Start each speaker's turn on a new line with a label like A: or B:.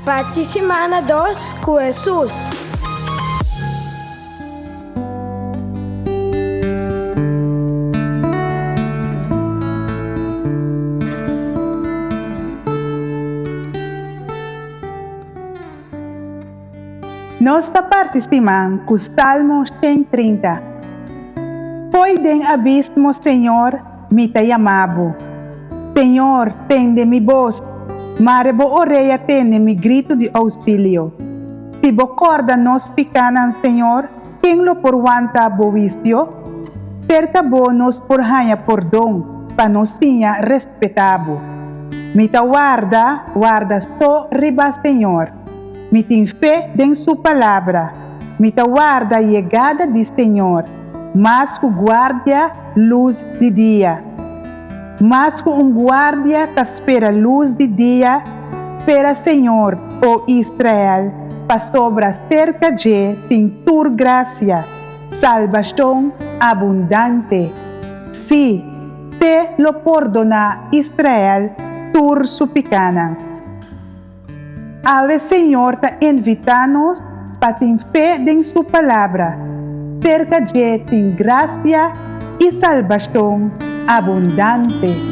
A: Pati semana 2 com Jesus.
B: Nossa participação com Salmo 130. Foi den abismo, Senhor, me te amabo. Senhor, tende mi voz, marebo oreia tende mi grito de auxílio. Si bo corda nos picanan, Senhor, quem lo porwanta bovicio? Cerca bo nos porhanha por dom, panosinha respetabo. Me ta guarda só riba, Senhor. Me tem fé em sua palavra. Me ta guarda a chegada de Senhor, mas com guarda luz de dia. Mas com guarda que espera luz de dia, espera Senhor, ó Israel, para sobra cerca de tem tur graça, salvação abundante. Si, te lo perdona Israel, tur suplicana. Ave Senhor ta invita-nos para ter fé em sua palavra, cerca de tem graça e salvação abundante.